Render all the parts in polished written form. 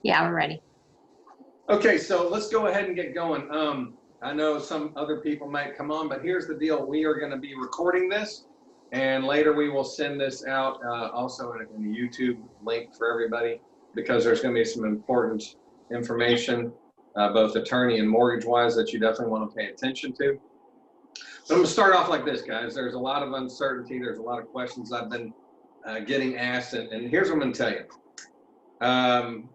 Yeah, we're ready. Okay, so let's go ahead and get going. I know some other people might come on, but here's the deal. We are going to be recording this, and later we will send this out also in a YouTube link for everybody, because there's going to be some important information, both attorney and mortgage-wise, that you definitely want to pay attention to. So I'm going to start off like this, guys. There's a lot of uncertainty. There's a lot of questions I've been getting asked, and here's what I'm going to tell you.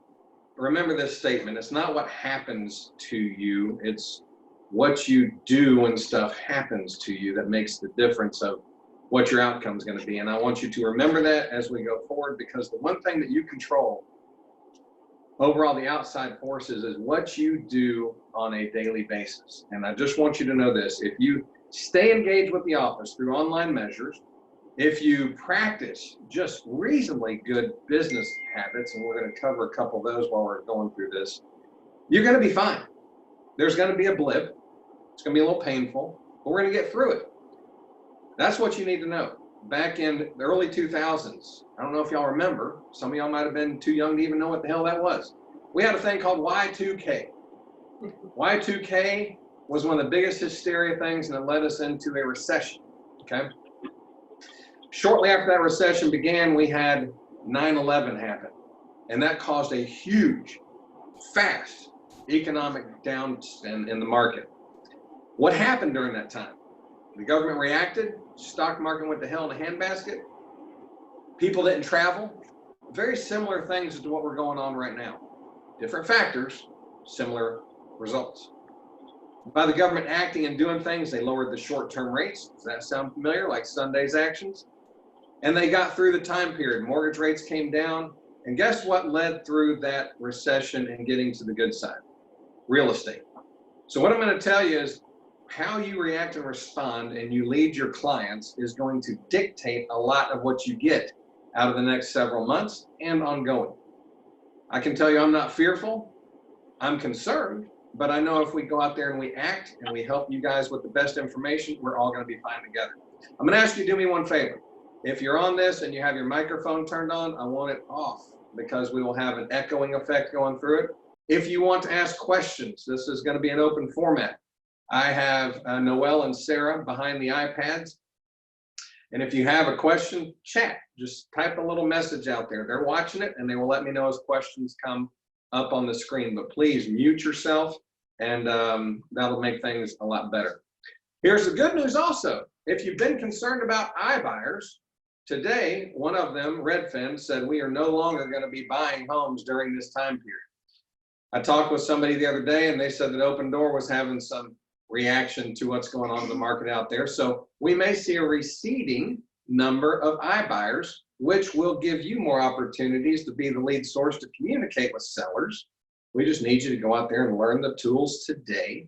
Remember this statement. It's not what happens to you, it's what you do when stuff happens to you that makes the difference of what your outcome is going to be. And I want you to remember that as we go forward, because the one thing that you control over all the outside forces is what you do on a daily basis. And I just want you to know this: if you stay engaged with the office through online measures, if you practice just reasonably good business habits, and we're going to cover a couple of those while we're going through this, you're going to be fine. There's going to be a blip. It's going to be a little painful, but we're going to get through it. That's what you need to know. Back in the early 2000s, I don't know if y'all remember, some of y'all might have been too young to even know what the hell that was. We had a thing called Y2K. Y2K was one of the biggest hysteria things, and it led us into a recession, okay? Shortly after that recession began, we had 9/11 happen, and that caused a huge, fast economic downspin in the market. What happened during that time? The government reacted, stock market went to hell in a handbasket, people didn't travel. Very similar things to what we're going on right now. Different factors, similar results. By the government acting and doing things, they lowered the short-term rates. Does that sound familiar? Like Sunday's actions? And they got through the time period. Mortgage rates came down. And guess what led through that recession and getting to the good side? Real estate. So what I'm going to tell you is how you react and respond and you lead your clients is going to dictate a lot of what you get out of the next several months and ongoing. I can tell you I'm not fearful. I'm concerned. But I know if we go out there and we act and we help you guys with the best information, we're all going to be fine together. I'm going to ask you to do me one favor. If you're on this and you have your microphone turned on, I want it off, because we will have an echoing effect going through it. If you want to ask questions, this is going to be an open format. I have Noel and Sarah behind the iPads. And if you have a question, chat. Just type a little message out there. They're watching it, and they will let me know as questions come up on the screen. But please mute yourself, and that'll make things a lot better. Here's the good news also. If you've been concerned about iBuyers, today, one of them, Redfin, said we are no longer going to be buying homes during this time period. I talked with somebody the other day, and they said that Opendoor was having some reaction to what's going on in the market out there. So we may see a receding number of iBuyers, which will give you more opportunities to be the lead source to communicate with sellers. We just need you to go out there and learn the tools today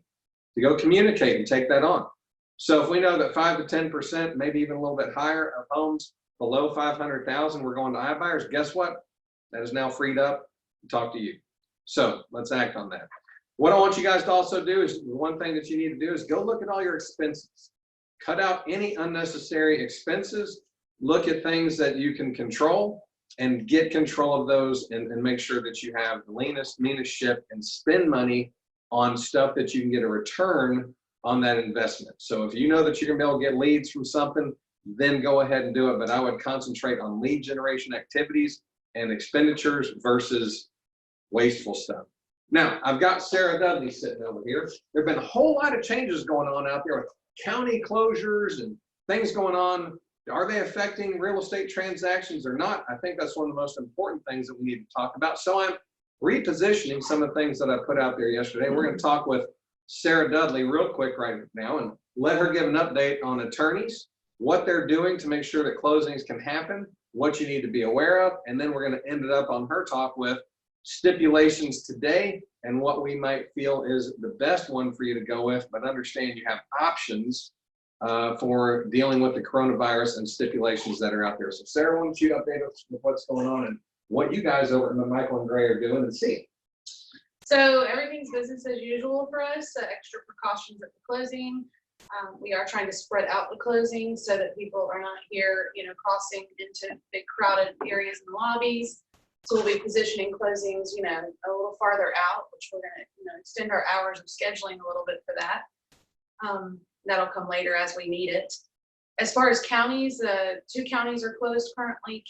to go communicate and take that on. So if we know that 5 to 10%, maybe even a little bit higher, of homes below 500,000, we're going to iBuyers, guess what? That is now freed up to talk to you. So let's act on that. What I want you guys to also do is, the one thing that you need to do is go look at all your expenses. Cut out any unnecessary expenses. Look at things that you can control and get control of those, and make sure that you have the leanest, meanest ship, and spend money on stuff that you can get a return on that investment. So if you know that you're gonna be able to get leads from something, then go ahead and do it. But I would concentrate on lead generation activities and expenditures versus wasteful stuff. Now, I've got Sarah Dudley sitting over here. There have been a whole lot of changes going on out there with county closures and things going on. Are they affecting real estate transactions or not? I think that's one of the most important things that we need to talk about. So I'm repositioning some of the things that I put out there yesterday. We're going to talk with Sarah Dudley real quick right now and let her give an update on attorneys, what they're doing to make sure that closings can happen, what you need to be aware of, and then we're going to end it up on her talk with stipulations today and what we might feel is the best one for you to go with, but understand you have options for dealing with the coronavirus and stipulations that are out there. So Sarah, why don't you update us with what's going on and what you guys over at Michael and Gray are doing and seeing? So everything's business as usual for us. Extra precautions at the closing. We are trying to spread out the closing so that people are not here, crossing into big crowded areas in the lobbies. So we'll be positioning closings, you know, a little farther out, which we're gonna, you know, extend our hours of scheduling a little bit for that. That'll come later as we need it. As far as counties, 2 counties are closed currently,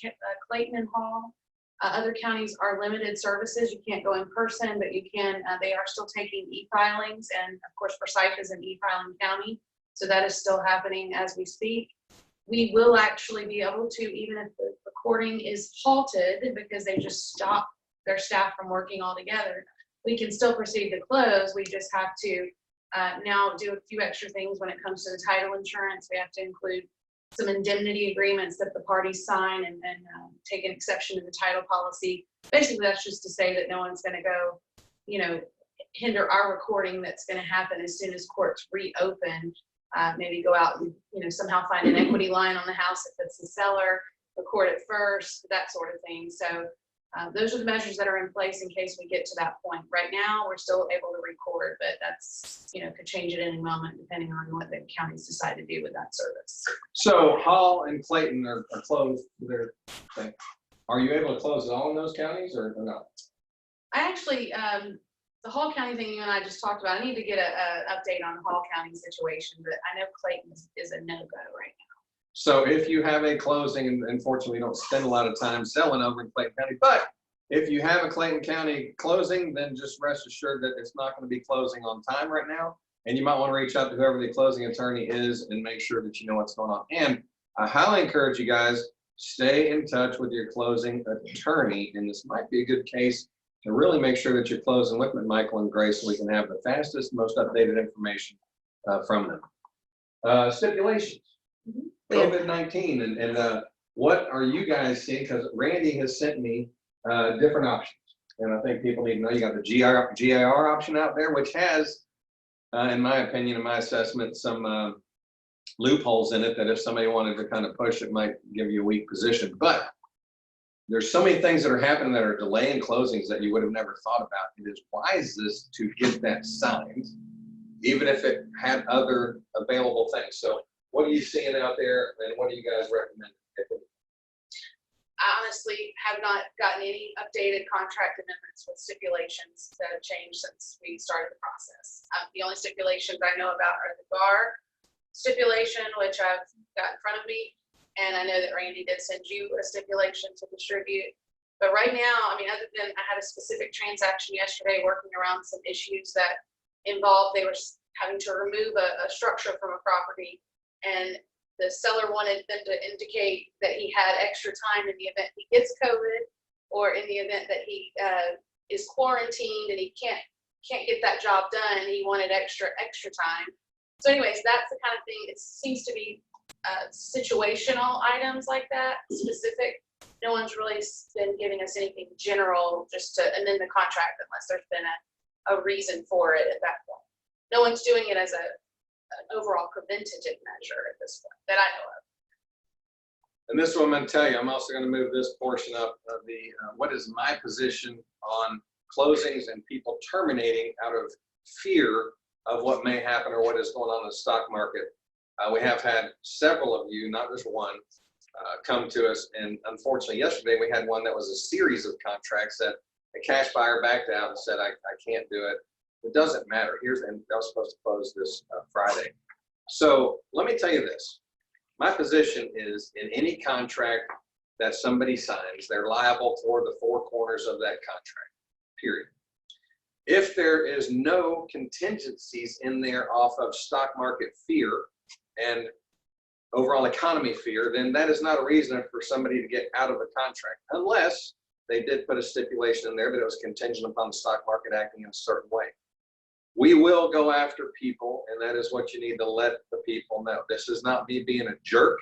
Clayton and Hall. Other counties are limited services. You can't go in person, but you can, they are still taking e-filings, and of course Forsyth is an e-filing county. So that is still happening as we speak. We will actually be able to, even if the recording is halted because they just stop their staff from working altogether, we can still proceed to close. We just have to now do a few extra things when it comes to the title insurance. We have to include some indemnity agreements that the parties sign and take an exception to the title policy. Basically, that's just to say that no one's going to go, you know, hinder our recording that's going to happen as soon as courts reopen. Maybe go out and, you know, somehow find an equity line on the house if it's the seller, record it first, that sort of thing. So those are the measures that are in place in case we get to that point. Right now, we're still able to record, but that's, you know, could change at any moment depending on what the counties decide to do with that service. So Hall and Clayton are closed for their thing. Are you able to close it all in those counties or not? I actually, the Hall County thing you and I just talked about, I need to get an update on the Hall County situation, but I know Clayton is a no-go right now. So if you have a closing, and unfortunately, we don't spend a lot of time selling over in Clayton County, but if you have a Clayton County closing, then just rest assured that it's not going to be closing on time right now. And you might want to reach out to whoever the closing attorney is and make sure that you know what's going on. And I highly encourage you guys, stay in touch with your closing attorney. And this might be a good case to really make sure that you're closing with McMichael and Grace so we can have the fastest, most updated information from them. Stipulations. COVID-19 and what are you guys seeing? Because Randy has sent me different options, and I think people need to know you got the GIR option out there, which has, in my opinion, in my assessment, some loopholes in it that if somebody wanted to kind of push, it might give you a weak position. But there's so many things that are happening that are delaying closings that you would have never thought about. It is wisest to get that signed, even if it had other available things. So what are you seeing out there, and what do you guys recommend? I honestly have not gotten any updated contract amendments with stipulations that have changed since we started the process. The only stipulations I know about are the GAR stipulation, which I've got in front of me, and I know that Randy did send you a stipulation to distribute. But right now, I mean, other than I had a specific transaction yesterday working around some issues that involved, they were having to remove a structure from a property, and the seller wanted them to indicate that he had extra time in the event he gets COVID, or in the event that he is quarantined and he can't get that job done. He wanted extra time. So anyways, that's the kind of thing. It seems to be situational items like that, specific. No one's really been giving us anything general just to amend the contract unless there's been a reason for it at that point. No one's doing it as an overall preventative measure at this point that I know of. And this one I'm going to tell you, I'm also going to move this portion up of the what is my position on closings and people terminating out of fear of what may happen or what is going on in the stock market. We have had several of you, not just one, come to us, and unfortunately yesterday we had one that was a series of contracts that a cash buyer backed out and said, I can't do it. It doesn't matter. And I was supposed to close this Friday. So let me tell you this. My position is in any contract that somebody signs, they're liable for the 4 corners of that contract, period. If there is no contingencies in there off of stock market fear and overall economy fear, then that is not a reason for somebody to get out of the contract, unless they did put a stipulation in there that it was contingent upon the stock market acting in a certain way. We will go after people, and that is what you need to let the people know. This is not me being a jerk.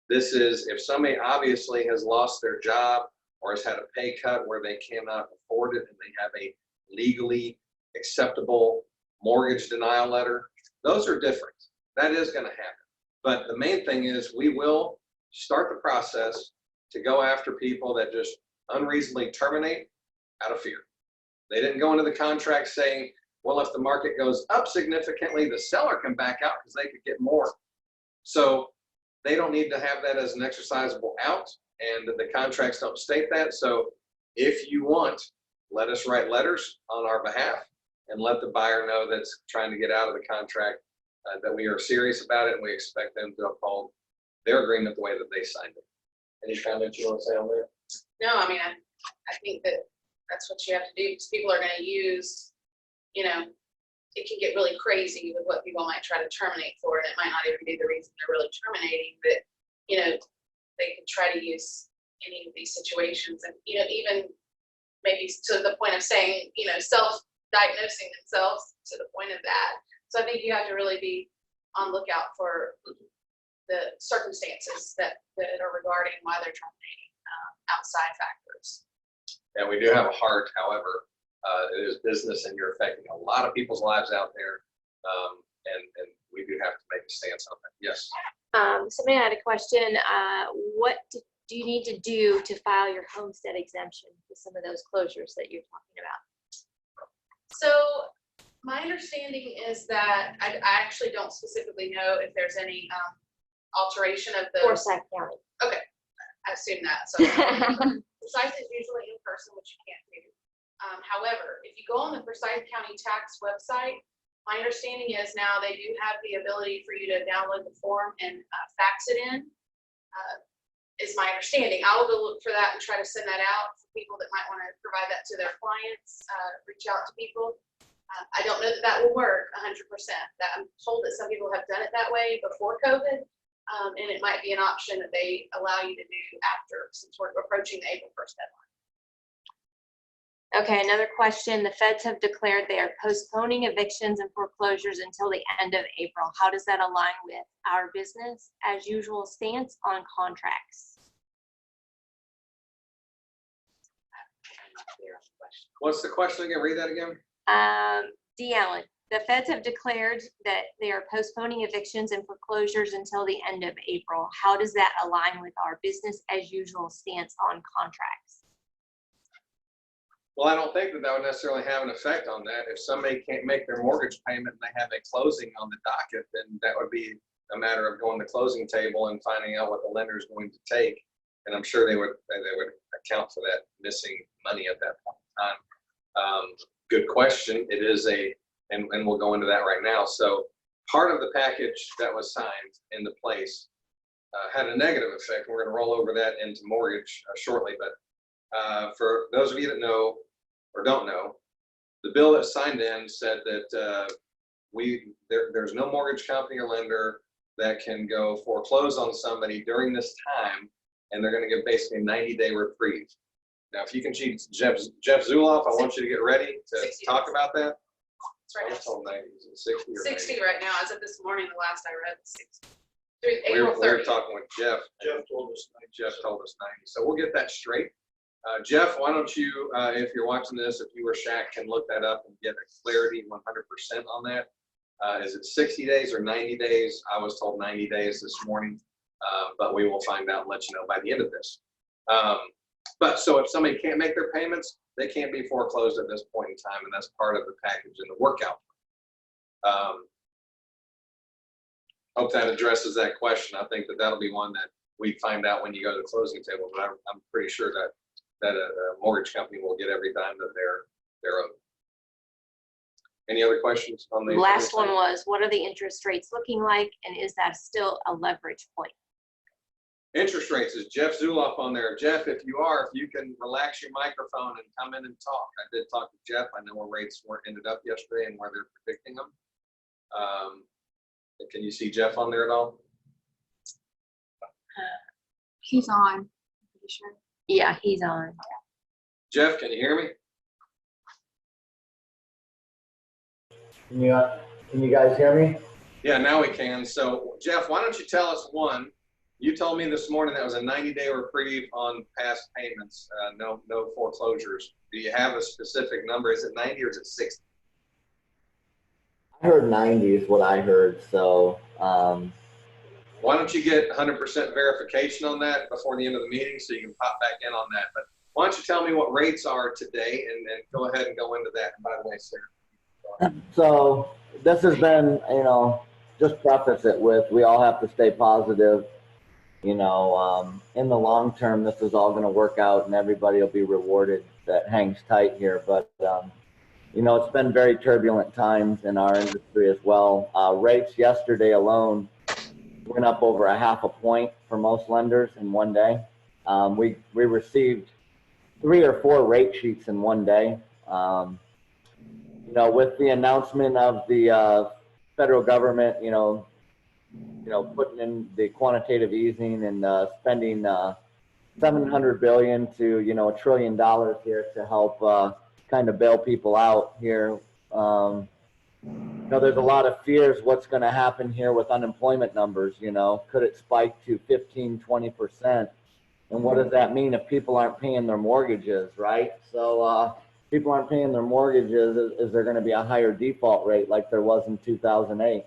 This is if somebody obviously has lost their job or has had a pay cut where they cannot afford it and they have a legally acceptable mortgage denial letter, those are different. That is going to happen. But the main thing is we will start the process to go after people that just unreasonably terminate out of fear. They didn't go into the contract saying, well, if the market goes up significantly, the seller can back out because they could get more. So they don't need to have that as an exercisable out, and the contracts don't state that. So If you want, let us write letters on our behalf and let the buyer know that's trying to get out of the contract that we are serious about it and we expect them to uphold their agreement the way that they signed it. Any comments you want to say on that? No, I mean, I think that that's what you have to do, because people are gonna use, you know, it can get really crazy with what people might try to terminate for, and it might not even be the reason they're really terminating, but, you know, they can try to use any of these situations, and, you know, even maybe to the point of saying, you know, self-diagnosing themselves to the point of that. So I think you have to really be on lookout for the circumstances that are regarding why they're terminating, outside factors. And we do have a heart, however, it is business and you're affecting a lot of people's lives out there. And we do have to make a stance on that. Yes. Somebody had a question. What do you need to do to file your homestead exemption for some of those closures that you're talking about? So my understanding is that I actually don't specifically know if there's any alteration of the. Forsyth County. I assume that. So Forsyth is usually in person, which you can't do. However, if you go on the Forsyth County tax website, my understanding is now they do have the ability for you to download the form and fax it in. Is my understanding. I will go look for that and try to send that out for people that might want to provide that to their clients. Reach out to people. I don't know that that will work 100%. That I'm told that some people have done it that way before COVID, and it might be an option that they allow you to do after, since we're approaching the April 1st deadline. Okay, another question. The feds have declared they are postponing evictions and foreclosures until the end of April. How does that align with our business as usual stance on contracts? I'm not clear on the question. What's the question again? Read that again. D. Allen, the feds have declared that they are postponing evictions and foreclosures until the end of April. How does that align with our business as usual stance on contracts? Well, I don't think that would necessarily have an effect on that. If somebody can't make their mortgage payment and they have a closing on the docket, then that would be a matter of going to the closing table and finding out what the lender is going to take. And I'm sure they would account for that missing money at that point in time. Good question. It is and we'll go into that right now. So part of the package that was signed into place had a negative effect. We're going to roll over that into mortgage shortly, but for those of you that know or don't know, the bill that signed in said that there's no mortgage company or lender that can go foreclose on somebody during this time, and they're going to give basically a 90-day reprieve. Now, if you can cheat Jeff Zuloff, I want you to get ready to talk about that. It's right I now. was told 90, is it 60 or 60 90? right now. As of this morning, the last I read, 60. Through We April were 30th. talking with Jeff. Jeff told us 90. So we'll get that straight. Jeff, why don't you, if you're watching this, if you or Shaq can look that up and get a clarity 100% on that. Is it 60 days or 90 days? I was told 90 days this morning, but we will find out and let you know by the end of this. But so if somebody can't make their payments, they can't be foreclosed at this point in time, and that's part of the package and the workout. Hope that addresses that question. I think that that'll be one that we find out when you go to the closing table, but I'm pretty sure that a mortgage company will get every dime that they're owed. Any other questions on the Last one was, what are the interest rates looking like, and is that still a leverage point? interest rates? Is Jeff Zuloff on there? Jeff, if you can relax your microphone and come in and talk. I did talk to Jeff. I know where rates ended up yesterday and where they're predicting them. Can you see Jeff on there at all? He's on. I'm pretty sure. Yeah, he's on. Jeff, can you hear me? Can you guys hear me? Yeah, now we can. So Jeff, why don't you tell us one, you told me this morning that was a 90-day reprieve on past payments, no foreclosures. Do you have a specific number? Is it 90 or is it 60? I heard 90 is what I heard, so. Why don't you get 100% verification on that before the end of the meeting so you can pop back in on that. But why don't you tell me what rates are today and go ahead and go into that. And by the way, Sarah. So this has been, just preface it with, we all have to stay positive. you know, in the long term, this is all going to work out and everybody will be rewarded that hangs tight here. But, you know, it's been very turbulent times in our industry as well. Rates yesterday alone went up over 0.5 point for most lenders in one day. We received 3 or 4 rate sheets in one day. You know, with the announcement of the federal government, you know, putting in the quantitative easing and spending $700 billion to, you know, $1 trillion here to help kind of bail people out here. You know, there's a lot of fears what's going to happen here with unemployment numbers. You know, could it spike to 15-20%? And what does that mean if people aren't paying their mortgages, right? So people aren't paying their mortgages, is there going to be a higher default rate like there was in 2008?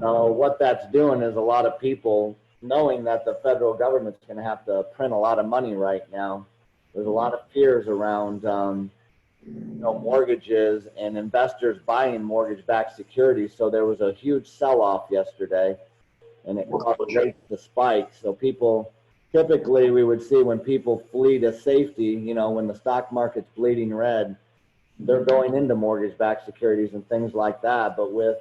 So what that's doing is a lot of people knowing that the federal government's going to have to print a lot of money right now. There's a lot of fears around you know, mortgages and investors buying mortgage-backed securities. So there was a huge sell-off yesterday, and it caused rates to spike. So people, typically we would see when people flee to safety, you know, when the stock market's bleeding red, they're going into mortgage-backed securities and things like that. But with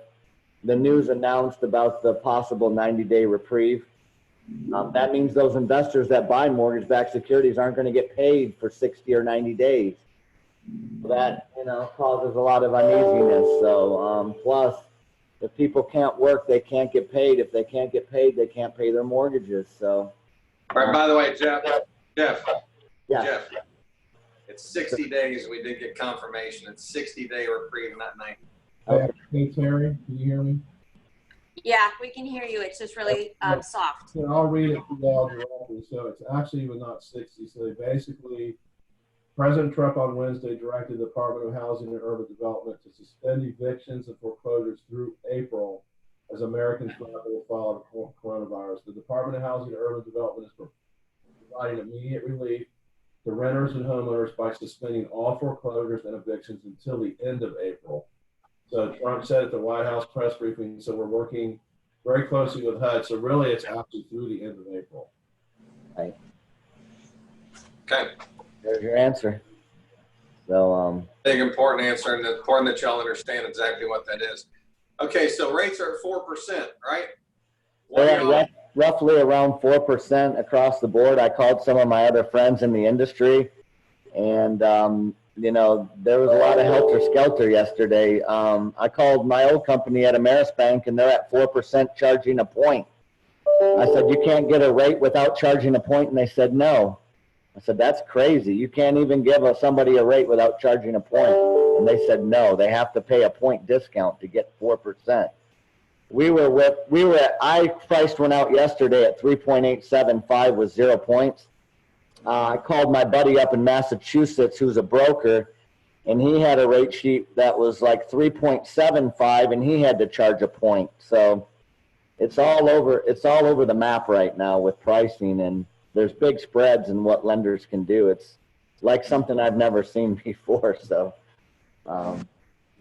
the news announced about the possible 90-day reprieve, that means those investors that buy mortgage-backed securities aren't going to get paid for 60 or 90 days. That, you know, causes a lot of uneasiness. So plus, if people can't work, they can't get paid. If they can't get paid, they can't pay their mortgages. So All right, by the way, Jeff, yeah. Jeff, it's 60 days. We did get confirmation. It's 60-day reprieve, not 90. Hey, Terry, can you hear me? Yeah, we can hear you. It's just really soft. So I'll read it to y'all directly. So it's actually even not 60. So they basically, President Trump on Wednesday directed the Department of Housing and Urban Development to suspend evictions and foreclosures through April as Americans grapple with the fallout of coronavirus. The Department of Housing and Urban Development is providing immediate relief to renters and homeowners by suspending all foreclosures and evictions until the end of April. So Trump said at the White House press briefing, so we're working very closely with HUD. So really it's actually through the end of April. Right. Okay. There's your answer. So Big, important answer, and it's important that y'all understand exactly what that is. Okay, so rates are at 4%, right? roughly around 4% across the board. I called some of my other friends in the industry, and you know, there was a lot of helter-skelter yesterday. I called my old company at Ameris Bank, and they're at 4% charging a point. I said, you can't get a rate without charging a point, and they said no. I said, that's crazy. You can't even give somebody a rate without charging a point. And they said no, they have to pay a point discount to get 4%. I priced one out yesterday at 3.875 with 0 points. I called my buddy up in Massachusetts who's a broker, and he had a rate sheet that was like 3.75, and he had to charge a point. So it's all over the map right now with pricing, and there's big spreads in what lenders can do. It's like something I've never seen before. So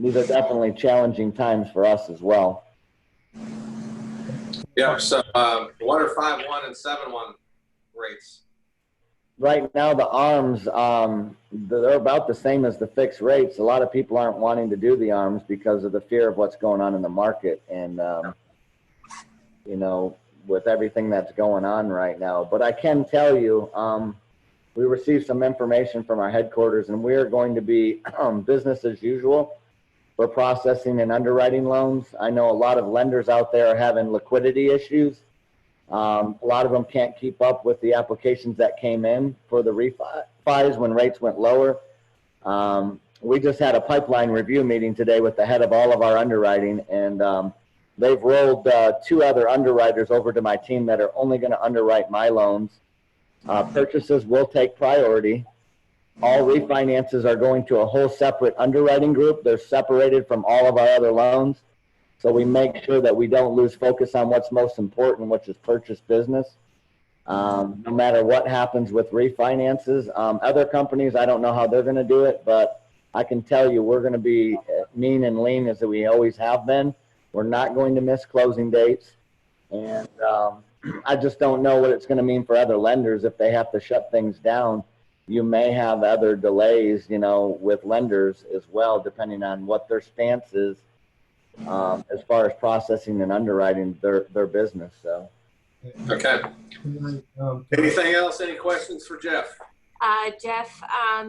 these are definitely challenging times for us as well. Yeah, so what are 5.1 and 7.1 rates? Right now, the ARMs, they're about the same as the fixed rates. A lot of people aren't wanting to do the ARMs because of the fear of what's going on in the market and, you know, with everything that's going on right now. But I can tell you, we received some information from our headquarters, and we are going to be business as usual for processing and underwriting loans. I know a lot of lenders out there are having liquidity issues. A lot of them can't keep up with the applications that came in for the refis when rates went lower. We just had a pipeline review meeting today with the head of all of our underwriting, and they've rolled 2 other underwriters over to my team that are only going to underwrite my loans. Purchases will take priority. All refinances are going to a whole separate underwriting group. They're separated from all of our other loans. So we make sure that we don't lose focus on what's most important, which is purchase business. No matter what happens with refinances. Other companies, I don't know how they're going to do it, but I can tell you we're going to be mean and lean as we always have been. We're not going to miss closing dates. And I just don't know what it's going to mean for other lenders if they have to shut things down. You may have other delays, you know, with lenders as well, depending on what their stance is as far as processing and underwriting their business. So. Okay. Um, Anything else? Any questions for Jeff? Jeff,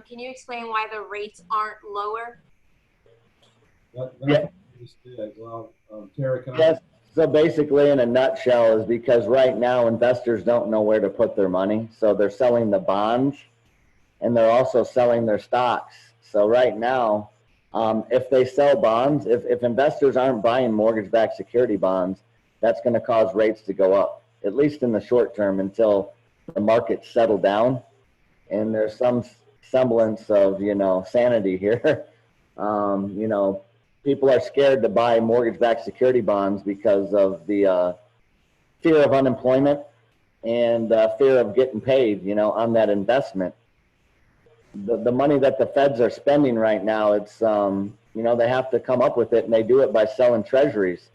can you explain why the rates aren't lower? that's Yeah. what we just did. Well, Terry, can I? Yes. So basically, in a nutshell, is because right now investors don't know where to put their money. So they're selling the bonds and they're also selling their stocks. So right now, if they sell bonds, if investors aren't buying mortgage-backed security bonds, that's going to cause rates to go up, at least in the short term, until the markets settle down and there's some semblance of, you know, sanity here. You know, people are scared to buy mortgage-backed security bonds because of the fear of unemployment and fear of getting paid, you know, on that investment. The money that the feds are spending right now, it's, you know, they have to come up with it, and they do it by selling treasuries.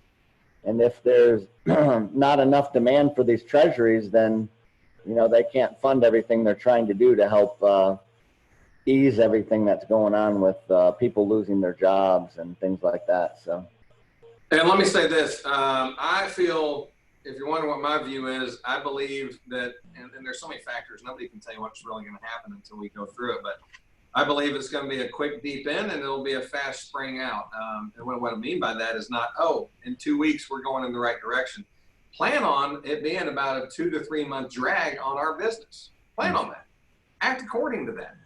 And if there's not enough demand for these treasuries, then, you know, they can't fund everything they're trying to do to help ease everything that's going on with people losing their jobs and things like that. So. And let me say this, I feel, if you're wondering what my view is, I believe that, and there's so many factors, nobody can tell you what's really going to happen until we go through it, but I believe it's going to be a quick deep in and it'll be a fast spring out. And what I mean by that is not, oh, in 2 weeks we're going in the right direction. Plan on it being about a 2 to 3 month drag on our business. Plan on that. Act according to that.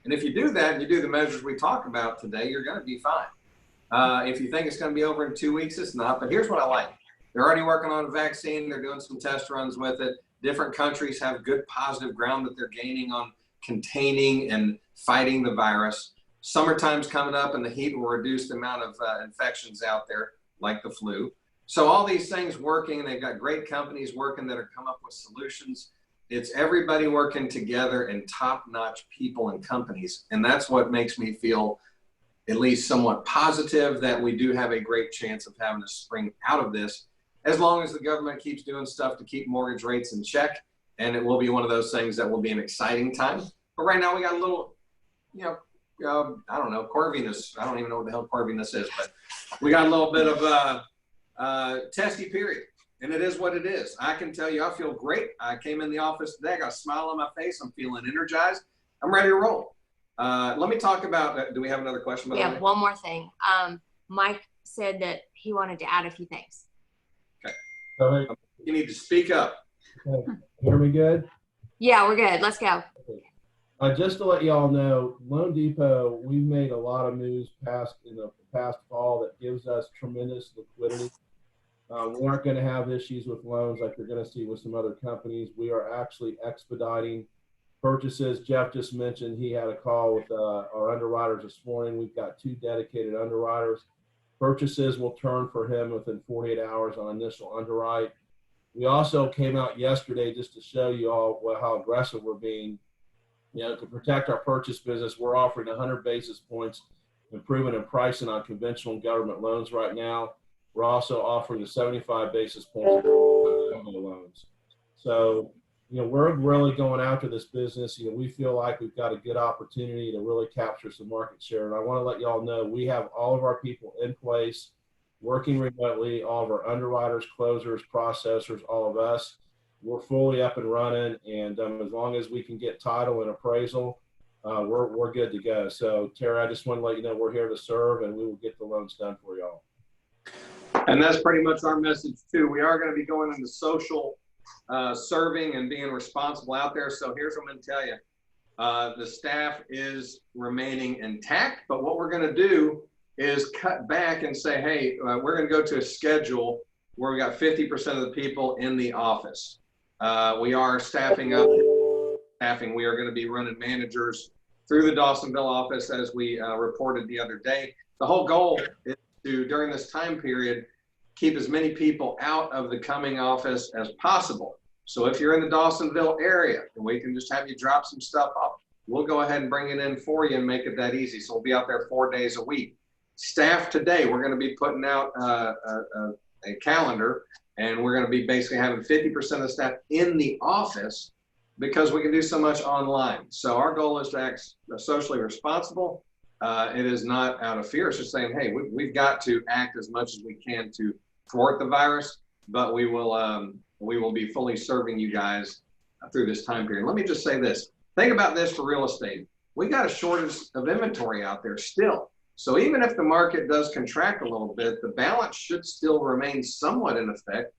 And if you do that and you do the measures we talked about today, you're going to be fine. If you think it's going to be over in 2 weeks, it's not. But here's what I like. They're already working on a vaccine. They're doing some test runs with it. Different countries have good positive ground that they're gaining on containing and fighting the virus. Summertime's coming up and the heat will reduce the amount of infections out there, like the flu. So all these things working, and they've got great companies working that are coming up with solutions. It's everybody working together and top-notch people and companies. And that's what makes me feel at least somewhat positive that we do have a great chance of having a spring out of this, as long as the government keeps doing stuff to keep mortgage rates in check. And it will be one of those things that will be an exciting time. But right now we got a little, you know, I don't know, corviness. I don't even know what the hell corviness is, but we got a little bit of testy period. And it is what it is. I can tell you, I feel great. I came in the office today, I got a smile on my face. I'm feeling energized. I'm ready to roll. Let me talk about, do we have another question? We have one more thing. Mike said that he wanted to add a few things. Go ahead. You need to speak up. Okay. Hear me good? Yeah, we're good. Let's go. Just to let y'all know, Loan Depot, we've made a lot of moves in the past fall that gives us tremendous liquidity. We aren't going to have issues with loans like you're going to see with some other companies. We are actually expediting purchases. Jeff just mentioned he had a call with our underwriters this morning. We've got 2 dedicated underwriters. Purchases will turn for him within 48 hours on initial underwrite. We also came out yesterday just to show you all how aggressive we're being. You know, to protect our purchase business, we're offering 100 basis points improvement in pricing on conventional and government loans right now. We're also offering a 75 basis points on loans. So, you know, we're really going after this business. You know, we feel like we've got a good opportunity to really capture some market share. And I want to let y'all know we have all of our people in place, working remotely, all of our underwriters, closers, processors, all of us. We're fully up and running, and as long as we can get title and appraisal, we're good to go. So, Terry, I just want to let you know we're here to serve, and we will get the loans done for y'all. And that's pretty much our message too. We are going to be going into social serving and being responsible out there. So here's what I'm going to tell you. The staff is remaining intact, but what we're going to do is cut back and say, hey, we're going to go to a schedule where we got 50% of the people in the office. We are staffing up. We are going to be running managers through the Dawsonville office, as we reported the other day. The whole goal is to, during this time period, keep as many people out of the coming office as possible. So if you're in the Dawsonville area and we can just have you drop some stuff off, we'll go ahead and bring it in for you and make it that easy. So we'll be out there 4 days a week. Staff today, we're going to be putting out a calendar, and we're going to be basically having 50% of the staff in the office because we can do so much online. So our goal is to act socially responsible. It is not out of fear. It's just saying, hey, we've got to act as much as we can to thwart the virus, but we will be fully serving you guys through this time period. Let me just say this. Think about this for real estate. We got a shortage of inventory out there still. So even if the market does contract a little bit, the balance should still remain somewhat in effect.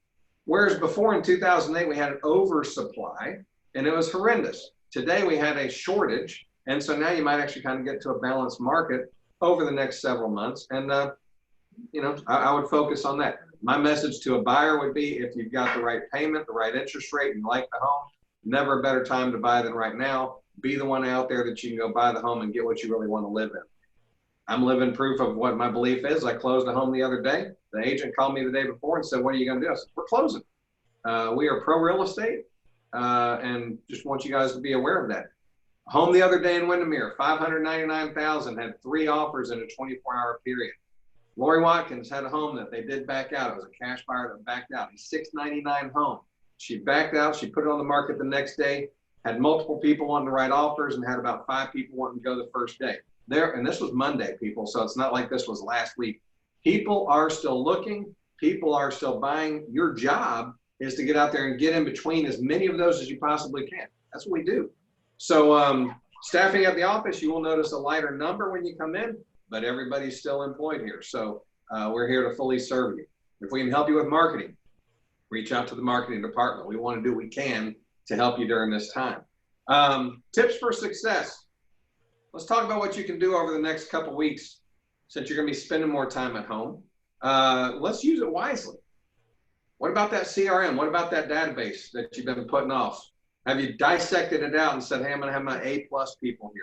Whereas before in 2008, we had an oversupply and it was horrendous. Today we had a shortage. And so now you might actually kind of get to a balanced market over the next several months. And, I would focus on that. My message to a buyer would be, if you've got the right payment, the right interest rate, and you like the home, never a better time to buy than right now. Be the one out there that you can go buy the home and get what you really want to live in. I'm living proof of what my belief is. I closed a home the other day. The agent called me the day before and said, what are you going to do? I said, we're closing. We are pro real estate and just want you guys to be aware of that. Home the other day in Windermere, $599,000, had 3 offers in a 24-hour period. Lori Watkins had a home that they did back out. It was a cash buyer that backed out. A $699 home. She backed out. She put it on the market the next day, had multiple people wanting to write offers, and had about 5 people wanting to go the first day. And this was Monday, people, so it's not like this was last week. People are still looking. People are still buying. Your job is to get out there and get in between as many of those as you possibly can. That's what we do. So staffing at the office, you will notice a lighter number when you come in, but everybody's still employed here. So we're here to fully serve you. If we can help you with marketing, reach out to the marketing department. We want to do what we can to help you during this time. Tips for success. Let's talk about what you can do over the next couple weeks since you're going to be spending more time at home. Let's use it wisely. What about that CRM? What about that database that you've been putting off? Have you dissected it out and said, hey, I'm going to have my A+ people here?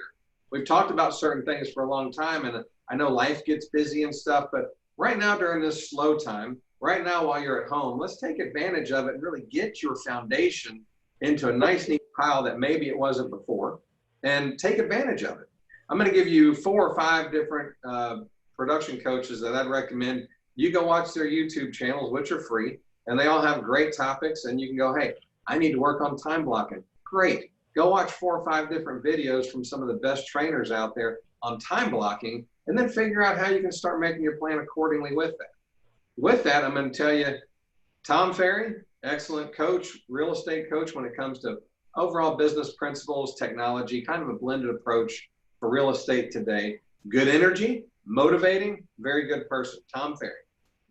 We've talked about certain things for a long time, and I know life gets busy and stuff, but right now during this slow time, right now while you're at home, let's take advantage of it and really get your foundation into a nice, neat pile that maybe it wasn't before, and take advantage of it. I'm going to give you 4 or 5 different production coaches that I'd recommend. You go watch their YouTube channels, which are free, and they all have great topics, and you can go, hey, I need to work on time blocking. Great. Go watch 4 or 5 different videos from some of the best trainers out there on time blocking, and then figure out how you can start making your plan accordingly with that. With that, I'm going to tell you, Tom Ferry, excellent coach, real estate coach when it comes to overall business principles, technology, kind of a blended approach for real estate today. Good energy, motivating, very good person, Tom Ferry.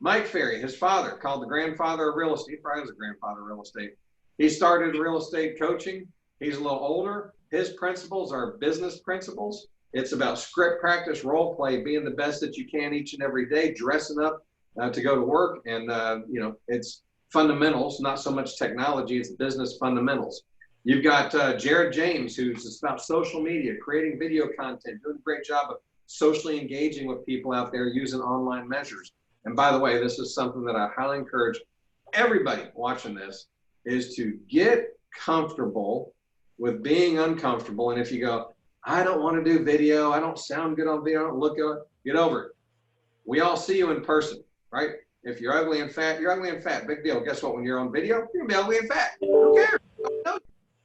Mike Ferry, his father, called the grandfather of real estate. He probably was a grandfather of real estate. He started real estate coaching. He's a little older. His principles are business principles. It's about script practice, role play, being the best that you can each and every day, dressing up to go to work. And, it's fundamentals, not so much technology, it's business fundamentals. You've got Jared James, who's about social media, creating video content, doing a great job of socially engaging with people out there using online measures. And by the way, this is something that I highly encourage everybody watching this, is to get comfortable with being uncomfortable. And if you go, I don't want to do video, I don't sound good on video, I don't look good, get over it. We all see you in person, right? If you're ugly and fat, you're ugly and fat. Big deal. Guess what? When you're on video, you're gonna be ugly and fat. Who cares?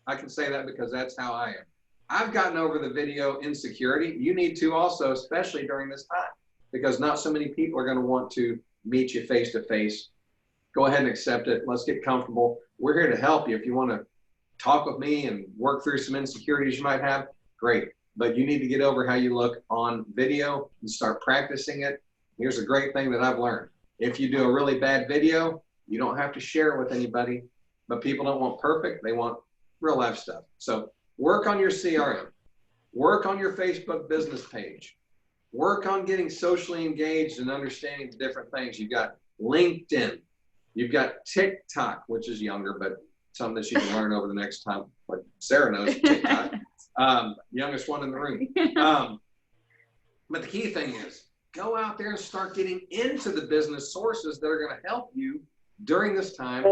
I can say that because that's how I am. I've gotten over the video insecurity. You need to also, especially during this time, because not so many people are going to want to meet you face to face. Go ahead and accept it. Let's get comfortable. We're here to help you. If you want to talk with me and work through some insecurities you might have, great. But you need to get over how you look on video and start practicing it. Here's a great thing that I've learned. If you do a really bad video, you don't have to share it with anybody, but people don't want perfect. They want real life stuff. So work on your CRM, work on your Facebook business page, work on getting socially engaged and understanding the different things. You've got LinkedIn, you've got TikTok, which is younger, but something that you can learn over the next time. Like Sarah knows TikTok, youngest one in the room. But the key thing is, go out there and start getting into the business sources that are going to help you during this time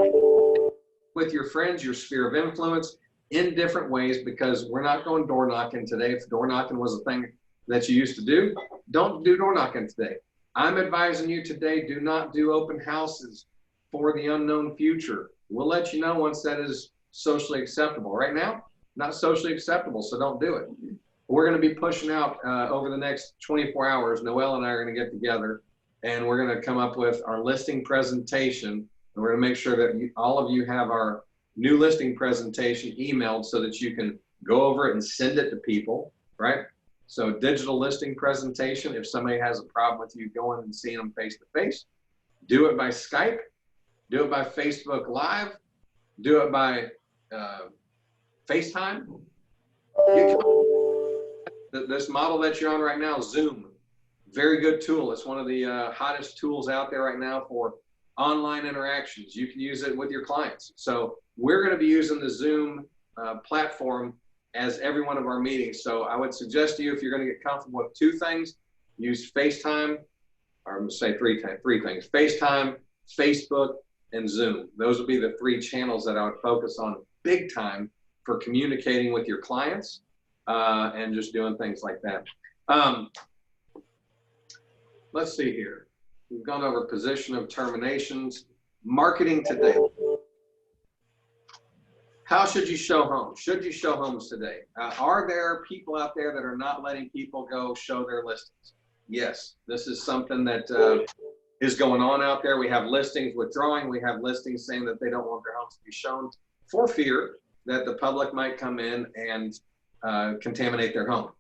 with your friends, your sphere of influence in different ways, because we're not going door knocking today. If door knocking was a thing that you used to do, don't do door knocking today. I'm advising you today, do not do open houses. for the unknown future. We'll let you know once that is socially acceptable. Right now, not socially acceptable, so don't do it. We're going to be pushing out over the next 24 hours. Noelle and I are going to get together, and we're going to come up with our listing presentation. And we're going to make sure that all of you have our new listing presentation emailed so that you can go over it and send it to people, right? So digital listing presentation, if somebody has a problem with you going and seeing them face to face, do it by Skype, do it by Facebook Live, do it by FaceTime. This model that you're on right now, Zoom, very good tool. It's one of the hottest tools out there right now for online interactions. You can use it with your clients. So we're going to be using the Zoom platform as every one of our meetings. So I would suggest to you, if you're going to get comfortable with two things, use FaceTime, or say three things, FaceTime, Facebook, and Zoom. Those would be the three channels that I would focus on big time for communicating with your clients and just doing things like that. Let's see here. We've gone over position of terminations, marketing today. How should you show homes? Should you show homes today? Are there people out there that are not letting people go show their listings? Yes, this is something that is going on out there. We have listings withdrawing. We have listings saying that they don't want their homes to be shown for fear that the public might come in and contaminate their home.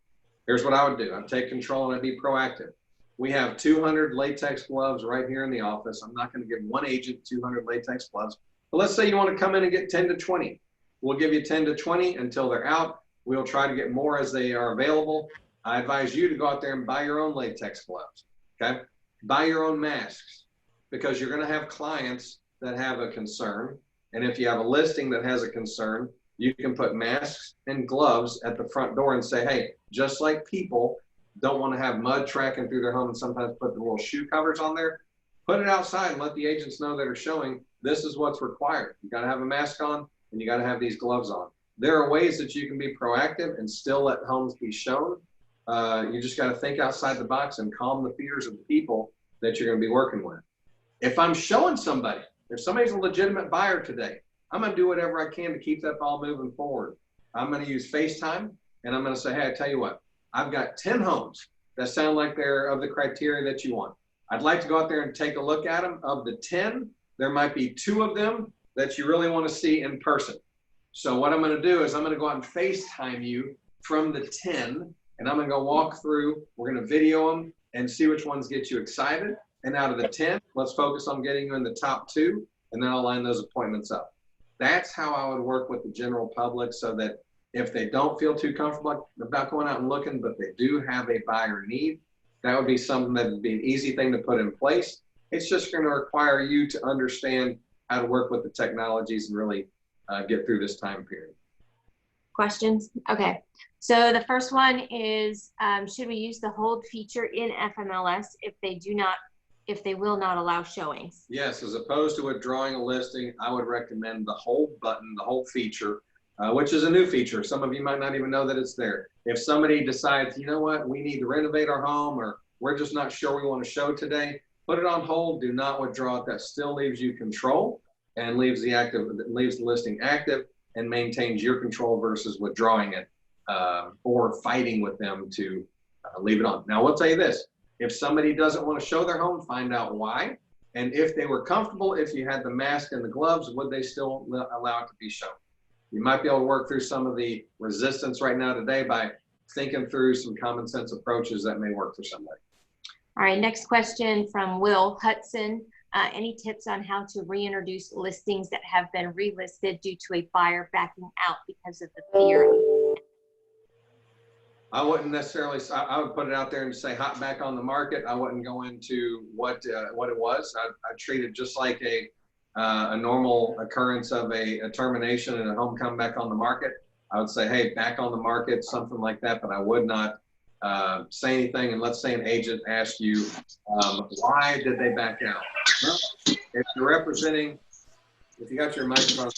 Here's what I would do. I'd take control and I'd be proactive. We have 200 latex gloves right here in the office. I'm not going to give one agent 200 latex gloves. But let's say you want to come in and get 10 to 20. We'll give you 10 to 20 until they're out. We'll try to get more as they are available. I advise you to go out there and buy your own latex gloves, okay? Buy your own masks, because you're going to have clients that have a concern. And if you have a listing that has a concern, you can put masks and gloves at the front door and say, hey, just like people don't want to have mud tracking through their home and sometimes put the little shoe covers on there, put it outside and let the agents know that are showing this is what's required. You got to have a mask on and you got to have these gloves on. There are ways that you can be proactive and still let homes be shown. You just got to think outside the box and calm the fears of the people that you're going to be working with. If I'm showing somebody, if somebody's a legitimate buyer today, I'm going to do whatever I can to keep that ball moving forward. I'm going to use FaceTime and I'm going to say, hey, I tell you what, I've got 10 homes that sound like they're of the criteria that you want. I'd like to go out there and take a look at them. Of the 10, there might be 2 of them that you really want to see in person. So what I'm going to do is I'm going to go out and FaceTime you from the 10, and I'm going to go walk through. We're going to video them and see which ones get you excited. And out of the 10, let's focus on getting you in the top 2, and then I'll line those appointments up. That's how I would work with the general public, so that if they don't feel too comfortable about going out and looking, but they do have a buyer need, that would be something that would be an easy thing to put in place. It's just going to require you to understand how to work with the technologies and really get through this time period. Questions? Okay. So the first one is, should we use the hold feature in FMLS if they will not allow showings? Yes, as opposed to withdrawing a listing, I would recommend the hold button, the hold feature, which is a new feature. Some of you might not even know that it's there. If somebody decides, you know what, we need to renovate our home, or we're just not sure we want to show today, put it on hold, do not withdraw it. That still leaves you control and leaves the listing active and maintains your control versus withdrawing it or fighting with them to leave it on. Now, I will tell you this. If somebody doesn't want to show their home, find out why. And if they were comfortable, if you had the mask and the gloves, would they still allow it to be shown? You might be able to work through some of the resistance right now today by thinking through some common sense approaches that may work for somebody. All right, next question from Will Hudson. Any tips on how to reintroduce listings that have been relisted due to a buyer backing out because of the fear? I wouldn't necessarily, I would put it out there and say hot back on the market. I wouldn't go into what it was. I treat it just like a normal occurrence of a termination and a home come back on the market. I would say, hey, back on the market, something like that, but I would not say anything. And let's say an agent asked you, why did they back out? Well, if you're representing, if you got your microphone,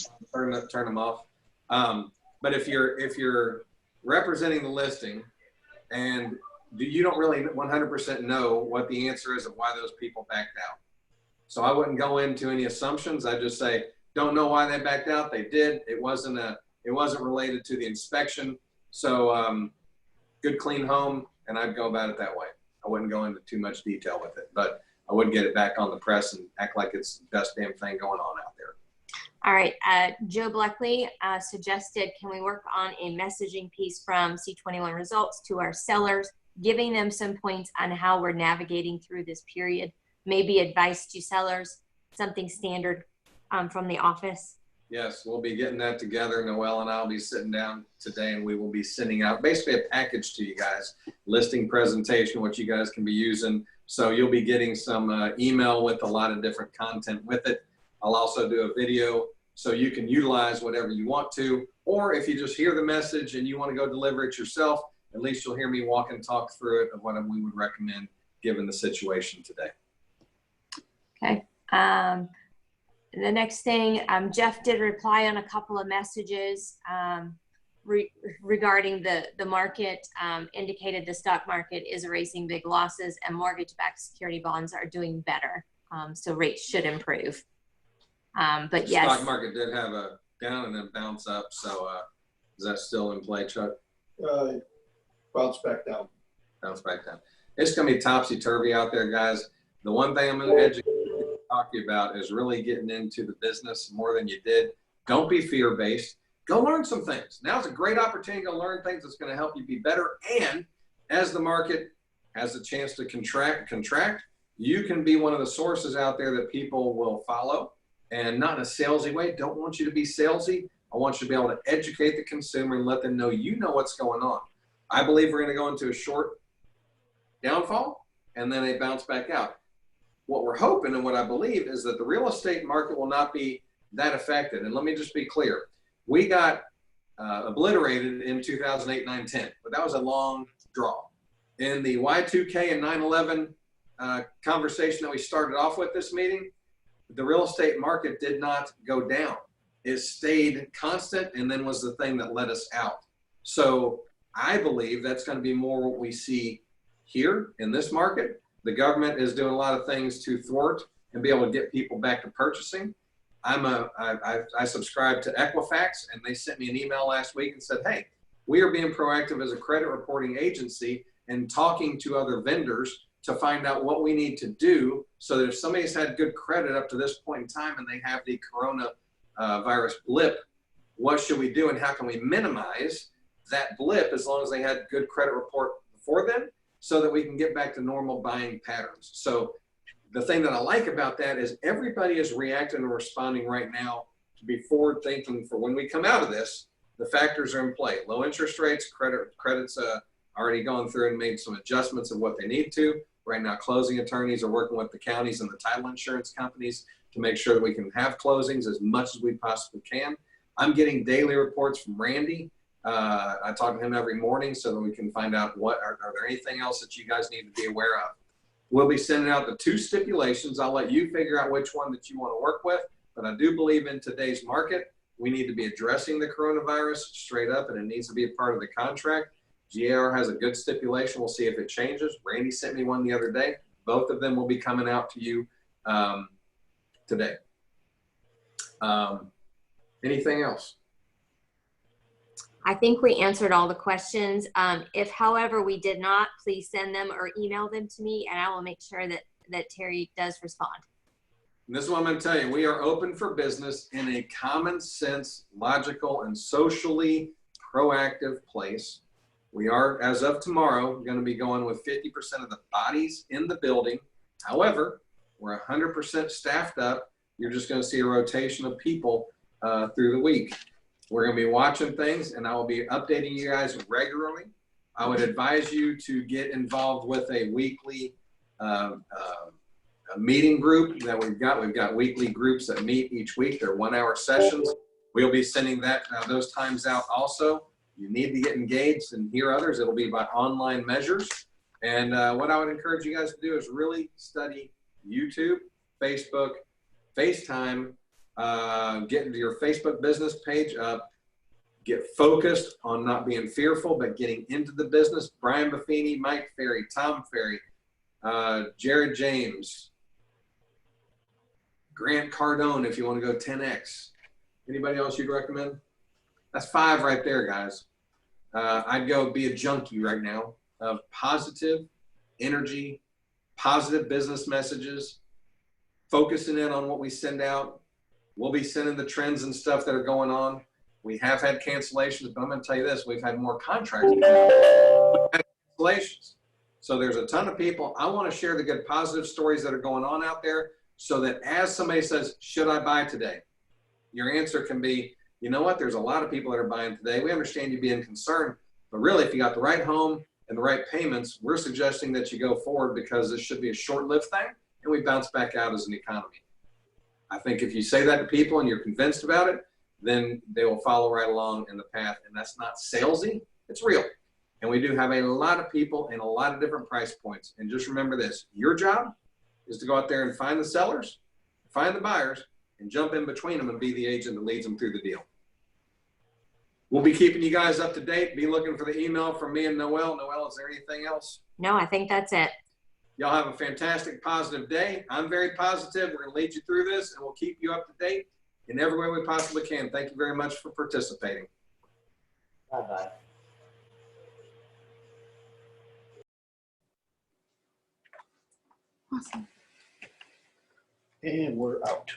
turn them off. But if you're representing the listing and you don't really 100% know what the answer is of why those people backed out. So I wouldn't go into any assumptions. I just say, don't know why they backed out. They did. It wasn't related to the inspection. So good, clean home, and I'd go about it that way. I wouldn't go into too much detail with it, but I would get it back on the press and act like it's the best damn thing going on out there. All right, Joe Bleckley suggested, can we work on a messaging piece from C21 results to our sellers, giving them some points on how we're navigating through this period, maybe advice to sellers, something standard from the office? Yes, we'll be getting that together. Noel and I'll be sitting down today, and we will be sending out basically a package to you guys, listing presentation, what you guys can be using. So you'll be getting some email with a lot of different content with it. I'll also do a video so you can utilize whatever you want to, or if you just hear the message and you want to go deliver it yourself, at least you'll hear me walk and talk through it of what we would recommend given the situation today. Okay. The next thing, Jeff did reply on a couple of messages regarding the market, indicated the stock market is erasing big losses and mortgage-backed security bonds are doing better. So rates should improve. But yes. The stock market did have a down and then bounce up. So is that still in play, Chuck? Bounce back down. Bounce back down. It's going to be topsy-turvy out there, guys. The one thing I'm going to educate you, talk to you about is really getting into the business more than you did. Don't be fear-based. Go learn some things. Now's a great opportunity to learn things that's going to help you be better. And as the market has a chance to contract, you can be one of the sources out there that people will follow, and not in a salesy way. Don't want you to be salesy. I want you to be able to educate the consumer and let them know you know what's going on. I believe we're going to go into a short downfall and then a bounce back out. What we're hoping and what I believe is that the real estate market will not be that affected. And let me just be clear. We got obliterated in 2008, 9, 10, but that was a long draw. In the Y2K and 9/11 conversation that we started off with this meeting, the real estate market did not go down. It stayed constant and then was the thing that let us out. So I believe that's going to be more what we see here in this market. The government is doing a lot of things to thwart and be able to get people back to purchasing. I subscribe to Equifax, and they sent me an email last week and said, hey, we are being proactive as a credit reporting agency and talking to other vendors to find out what we need to do so that if somebody's had good credit up to this point in time and they have the coronavirus blip, what should we do and how can we minimize that blip as long as they had good credit report before then so that we can get back to normal buying patterns. So the thing that I like about that is everybody is reacting and responding right now to be forward thinking for when we come out of this. The factors are in play. Low interest rates, credits already gone through and made some adjustments of what they need to. Right now, closing attorneys are working with the counties and the title insurance companies to make sure that we can have closings as much as we possibly can. I'm getting daily reports from Randy. I talk to him every morning so that we can find out are there anything else that you guys need to be aware of. We'll be sending out the 2 stipulations. I'll let you figure out which one that you want to work with, but I do believe in today's market, we need to be addressing the coronavirus straight up, and it needs to be a part of the contract. GAR has a good stipulation. We'll see if it changes. Randy sent me one the other day. Both of them will be coming out to you today. Anything else? I think we answered all the questions. If, however, we did not, please send them or email them to me, and I will make sure that Terry does respond. And this is what I'm going to tell you. We are open for business in a common sense, logical, and socially proactive place. We are, as of tomorrow, going to be going with 50% of the bodies in the building. However, we're 100% staffed up. You're just going to see a rotation of people through the week. We're going to be watching things, and I will be updating you guys regularly. I would advise you to get involved with a weekly a meeting group that we've got. We've got weekly groups that meet each week. They're 1-hour sessions. We'll be sending those times out also. You need to get engaged and hear others. It'll be by online measures. And what I would encourage you guys to do is really study YouTube, Facebook, FaceTime, get into your Facebook business page up, get focused on not being fearful, but getting into the business. Brian Buffini, Mike Ferry, Tom Ferry, Jared James, Grant Cardone, if you want to go 10X. Anybody else you'd recommend? That's 5 right there, guys. I'd go be a junkie right now of positive energy, positive business messages, focusing in on what we send out. We'll be sending the trends and stuff that are going on. We have had cancellations, but I'm going to tell you this, we've had more contracts than cancellations. So there's a ton of people. I want to share the good positive stories that are going on out there so that as somebody says, should I buy today? Your answer can be, you know what, there's a lot of people that are buying today. We understand you being concerned, but really if you got the right home and the right payments, we're suggesting that you go forward because this should be a short-lived thing and we bounce back out as an economy. I think if you say that to people and you're convinced about it, then they will follow right along in the path. And that's not salesy, it's real. And we do have a lot of people in a lot of different price points. And just remember this, your job is to go out there and find the sellers, find the buyers, and jump in between them and be the agent that leads them through the deal. We'll be keeping you guys up to date. Be looking for the email from me and Noelle. Noelle, is there anything else? No, I think that's it. Y'all have a fantastic, positive day. I'm very positive. We're going to lead you through this, and we'll keep you up to date in every way we possibly can. Thank you very much for participating. Bye-bye. And we're out.